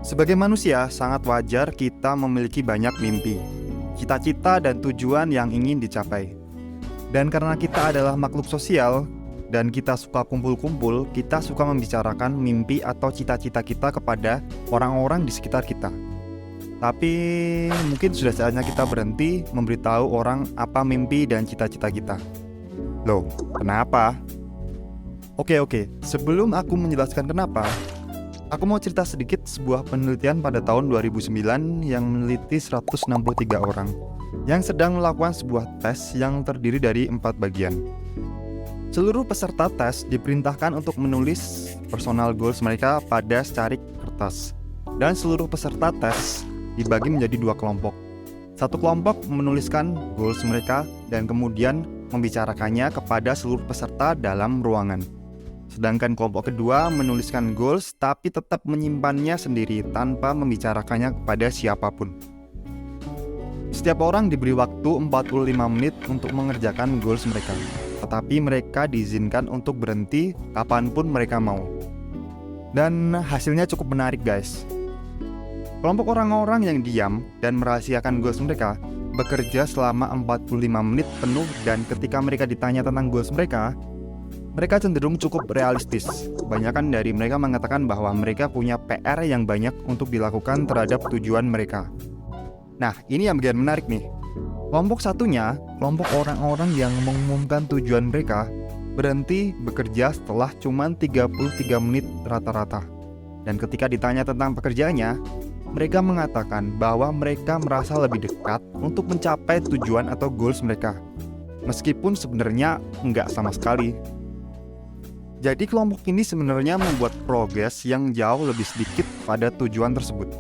Sebagai manusia, sangat wajar kita memiliki banyak mimpi, cita-cita dan tujuan yang ingin dicapai. Dan karena kita adalah makhluk sosial dan kita suka kumpul-kumpul, kita suka membicarakan mimpi atau cita-cita kita kepada orang-orang di sekitar kita. Tapi mungkin sudah saatnya kita berhenti memberitahu orang apa mimpi dan cita-cita kita. Loh, kenapa? Oke, sebelum aku menjelaskan kenapa, aku mau cerita sedikit sebuah penelitian pada tahun 2009 yang meneliti 163 orang yang sedang melakukan sebuah tes yang terdiri dari 4 bagian. Seluruh peserta tes diperintahkan untuk menulis personal goals mereka pada secari kertas. Dan seluruh peserta tes dibagi menjadi 2 kelompok. Satu kelompok menuliskan goals mereka dan kemudian membicarakannya kepada seluruh peserta dalam ruangan. Sedangkan kelompok kedua menuliskan goals tapi tetap menyimpannya sendiri tanpa membicarakannya kepada siapapun. Setiap orang diberi waktu 45 menit untuk mengerjakan goals mereka, tetapi mereka diizinkan untuk berhenti kapanpun mereka mau. Dan hasilnya cukup menarik, guys. Kelompok orang-orang yang diam dan merahasiakan goals mereka bekerja selama 45 menit penuh, dan ketika mereka ditanya tentang goals mereka cenderung cukup realistis. Kebanyakan dari mereka mengatakan bahwa mereka punya PR yang banyak untuk dilakukan terhadap tujuan mereka. Nah, ini yang bagian menarik nih. Kelompok satunya, kelompok orang-orang yang mengumumkan tujuan mereka, berhenti bekerja setelah cuma 33 menit rata-rata. Dan ketika ditanya tentang pekerjaannya, mereka mengatakan bahwa mereka merasa lebih dekat untuk mencapai tujuan atau goals mereka, meskipun sebenarnya enggak sama sekali. Jadi kelompok ini sebenarnya membuat progres yang jauh lebih sedikit pada tujuan tersebut.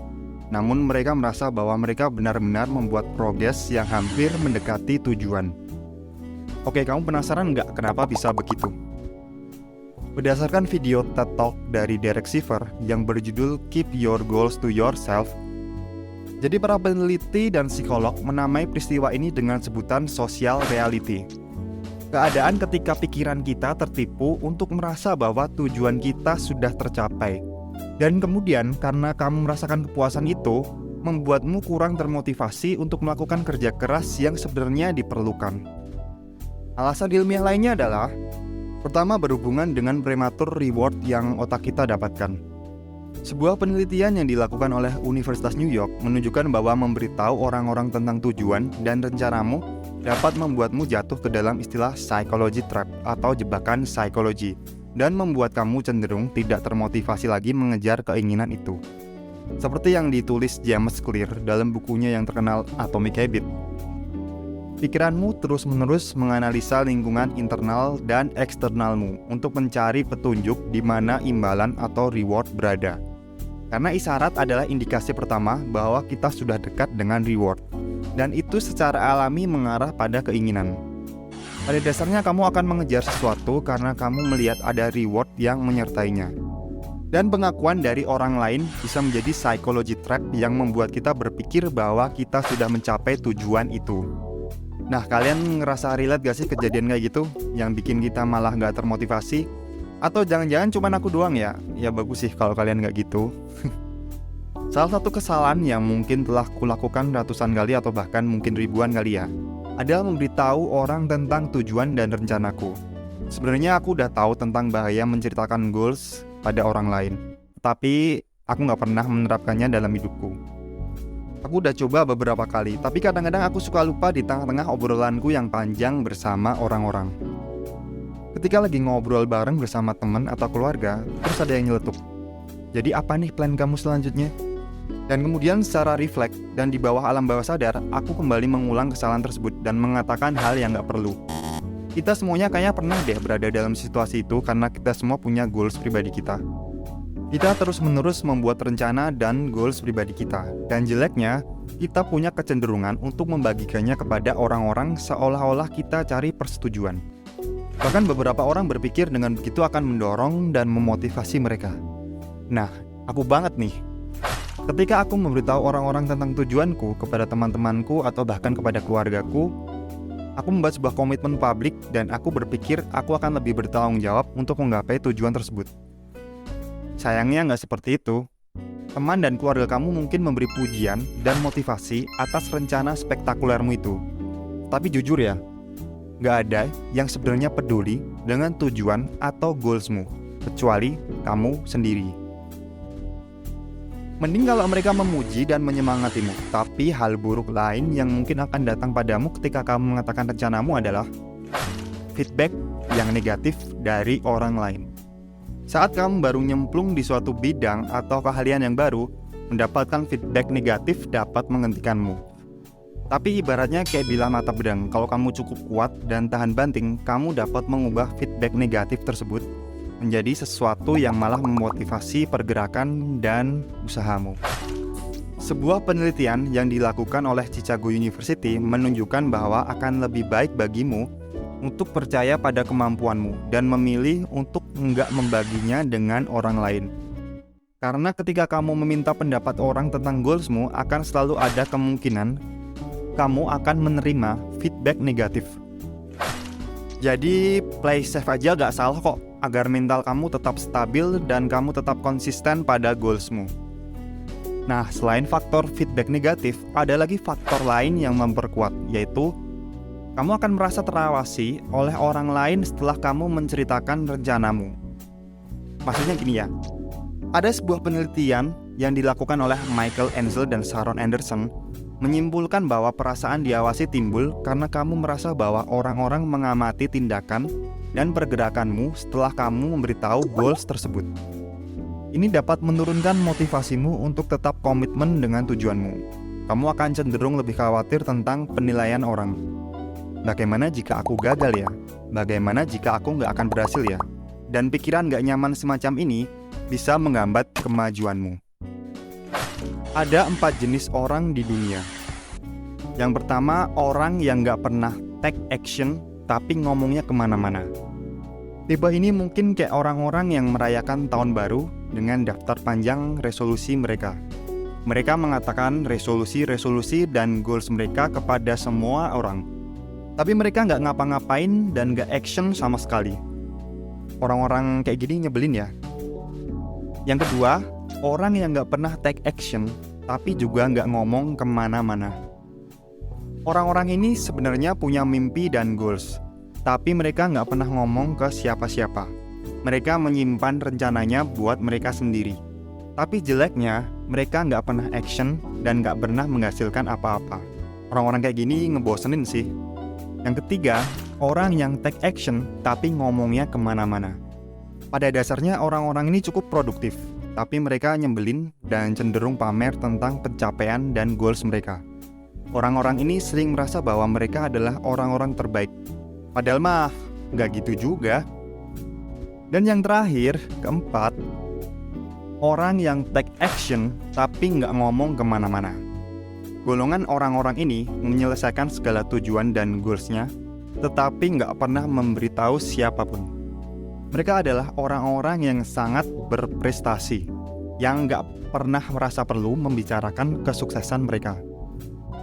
Namun mereka merasa bahwa mereka benar-benar membuat progres yang hampir mendekati tujuan. Oke, kamu penasaran nggak kenapa bisa begitu? Berdasarkan video TED Talk dari Derek Sivers yang berjudul Keep Your Goals to Yourself, jadi para peneliti dan psikolog menamai peristiwa ini dengan sebutan social reality. Keadaan ketika pikiran kita tertipu untuk merasa bahwa tujuan kita sudah tercapai. Dan kemudian karena kamu merasakan kepuasan itu, membuatmu kurang termotivasi untuk melakukan kerja keras yang sebenarnya diperlukan. Alasan ilmiah lainnya adalah, pertama, berhubungan dengan prematur reward yang otak kita dapatkan. Sebuah penelitian yang dilakukan oleh Universitas New York menunjukkan bahwa memberitahu orang-orang tentang tujuan dan rencanamu dapat membuatmu jatuh ke dalam istilah psychology trap atau jebakan psikologi, dan membuat kamu cenderung tidak termotivasi lagi mengejar keinginan itu. Seperti yang ditulis James Clear dalam bukunya yang terkenal Atomic Habits. Pikiranmu terus-menerus menganalisa lingkungan internal dan eksternalmu untuk mencari petunjuk di mana imbalan atau reward berada. Karena isyarat adalah indikasi pertama bahwa kita sudah dekat dengan reward, dan itu secara alami mengarah pada keinginan. Pada dasarnya kamu akan mengejar sesuatu karena kamu melihat ada reward yang menyertainya. Dan pengakuan dari orang lain bisa menjadi psychology trap yang membuat kita berpikir bahwa kita sudah mencapai tujuan itu. Nah, kalian ngerasa relate gak sih kejadian kayak gitu yang bikin kita malah gak termotivasi? Atau jangan-jangan cuma aku doang ya? Ya bagus sih kalau kalian gak gitu. Salah satu kesalahan yang mungkin telah kulakukan ratusan kali atau bahkan mungkin ribuan kali ya, adalah memberitahu orang tentang tujuan dan rencanaku. Sebenarnya aku udah tahu tentang bahaya menceritakan goals pada orang lain, tapi aku gak pernah menerapkannya dalam hidupku. Aku udah coba beberapa kali, tapi kadang-kadang aku suka lupa di tengah-tengah obrolanku yang panjang bersama orang-orang. Ketika lagi ngobrol bareng bersama teman atau keluarga, terus ada yang nyeletuk, "Jadi apa nih plan kamu selanjutnya?" Dan kemudian secara refleks dan di bawah alam bawah sadar, aku kembali mengulang kesalahan tersebut dan mengatakan hal yang gak perlu. Kita semuanya kayaknya pernah deh berada dalam situasi itu karena kita semua punya goals pribadi kita. Kita terus-menerus membuat rencana dan goals pribadi kita. Dan jeleknya, kita punya kecenderungan untuk membagikannya kepada orang-orang seolah-olah kita cari persetujuan. Bahkan beberapa orang berpikir dengan begitu akan mendorong dan memotivasi mereka. Nah, aku banget nih. Ketika aku memberitahu orang-orang tentang tujuanku kepada teman-temanku atau bahkan kepada keluargaku, aku membuat sebuah komitmen publik dan aku berpikir aku akan lebih bertanggung jawab untuk menggapai tujuan tersebut. Sayangnya nggak seperti itu. Teman dan keluarga kamu mungkin memberi pujian dan motivasi atas rencana spektakulermu itu. Tapi jujur ya, nggak ada yang sebenarnya peduli dengan tujuan atau goalsmu, kecuali kamu sendiri. Mending kalau mereka memuji dan menyemangatimu, tapi hal buruk lain yang mungkin akan datang padamu ketika kamu mengatakan rencanamu adalah feedback yang negatif dari orang lain. Saat kamu baru nyemplung di suatu bidang atau keahlian yang baru, mendapatkan feedback negatif dapat menghentikanmu. Tapi ibaratnya kayak bila mata pedang, kalau kamu cukup kuat dan tahan banting, kamu dapat mengubah feedback negatif tersebut menjadi sesuatu yang malah memotivasi pergerakan dan usahamu. Sebuah penelitian yang dilakukan oleh Chicago University menunjukkan bahwa akan lebih baik bagimu untuk percaya pada kemampuanmu dan memilih untuk enggak membaginya dengan orang lain. Karena ketika kamu meminta pendapat orang tentang goalsmu, akan selalu ada kemungkinan kamu akan menerima feedback negatif. Jadi play safe aja gak salah kok, agar mental kamu tetap stabil dan kamu tetap konsisten pada goalsmu. Nah, selain faktor feedback negatif, ada lagi faktor lain yang memperkuat, yaitu kamu akan merasa terawasi oleh orang lain setelah kamu menceritakan rencanamu. Maksudnya gini ya, ada sebuah penelitian yang dilakukan oleh Michael Ansel dan Sharon Anderson menyimpulkan bahwa perasaan diawasi timbul karena kamu merasa bahwa orang-orang mengamati tindakan dan pergerakanmu setelah kamu memberitahu goals tersebut. Ini dapat menurunkan motivasimu untuk tetap komitmen dengan tujuanmu. Kamu akan cenderung lebih khawatir tentang penilaian orang. Bagaimana jika aku gagal ya? Bagaimana jika aku nggak akan berhasil ya? Dan pikiran nggak nyaman semacam ini bisa menghambat kemajuanmu. Ada 4 jenis orang di dunia. Yang pertama, orang yang nggak pernah take action tapi ngomongnya kemana-mana. Tipe ini mungkin kayak orang-orang yang merayakan tahun baru dengan daftar panjang resolusi mereka. Mereka mengatakan resolusi dan goals mereka kepada semua orang. Tapi mereka nggak ngapa-ngapain dan nggak action sama sekali. Orang-orang kayak gini nyebelin ya. Yang kedua, orang yang nggak pernah take action tapi juga nggak ngomong kemana-mana. Orang-orang ini sebenarnya punya mimpi dan goals, tapi mereka nggak pernah ngomong ke siapa-siapa. Mereka menyimpan rencananya buat mereka sendiri. Tapi jeleknya, mereka nggak pernah action dan nggak pernah menghasilkan apa-apa. Orang-orang kayak gini ngebosenin sih. Yang ketiga, orang yang take action tapi ngomongnya kemana-mana. Pada dasarnya orang-orang ini cukup produktif, tapi mereka nyebelin dan cenderung pamer tentang pencapaian dan goals mereka. Orang-orang ini sering merasa bahwa mereka adalah orang-orang terbaik. Padahal mah nggak gitu juga. Dan yang terakhir, keempat, orang yang take action tapi nggak ngomong kemana-mana. Golongan orang-orang ini menyelesaikan segala tujuan dan goalsnya, tetapi nggak pernah memberitahu siapapun. Mereka adalah orang-orang yang sangat berprestasi, yang nggak pernah merasa perlu membicarakan kesuksesan mereka.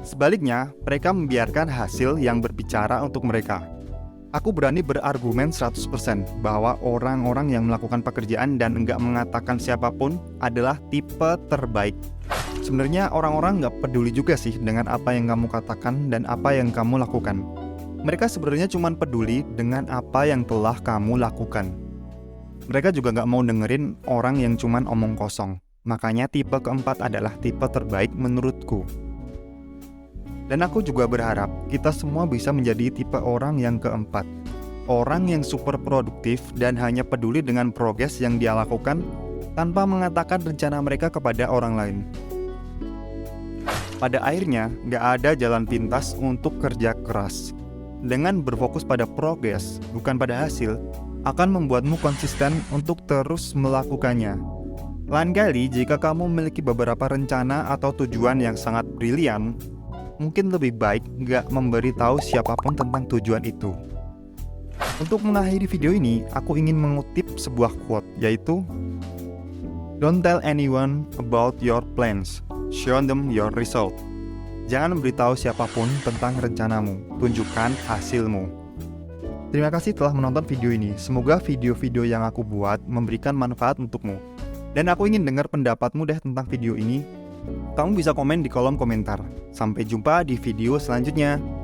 Sebaliknya, mereka membiarkan hasil yang berbicara untuk mereka. Aku berani berargumen 100% bahwa orang-orang yang melakukan pekerjaan dan nggak mengatakan siapapun adalah tipe terbaik. Sebenarnya orang-orang nggak peduli juga sih dengan apa yang kamu katakan dan apa yang kamu lakukan. Mereka sebenarnya cuma peduli dengan apa yang telah kamu lakukan. Mereka juga nggak mau dengerin orang yang cuma omong kosong. Makanya tipe keempat adalah tipe terbaik menurutku. Dan aku juga berharap kita semua bisa menjadi tipe orang yang keempat. Orang yang super produktif dan hanya peduli dengan progres yang dia lakukan tanpa mengatakan rencana mereka kepada orang lain. Pada akhirnya, nggak ada jalan pintas untuk kerja keras. Dengan berfokus pada progres, bukan pada hasil, akan membuatmu konsisten untuk terus melakukannya. Lain kali, jika kamu memiliki beberapa rencana atau tujuan yang sangat brilian, mungkin lebih baik nggak memberitahu siapapun tentang tujuan itu. Untuk mengakhiri video ini, aku ingin mengutip sebuah quote, yaitu "Don't tell anyone about your plans, show them your result." Jangan memberitahu siapapun tentang rencanamu, tunjukkan hasilmu. Terima kasih telah menonton video ini. Semoga video-video yang aku buat memberikan manfaat untukmu. Dan aku ingin dengar pendapatmu deh tentang video ini. Kamu bisa komen di kolom komentar. Sampai jumpa di video selanjutnya.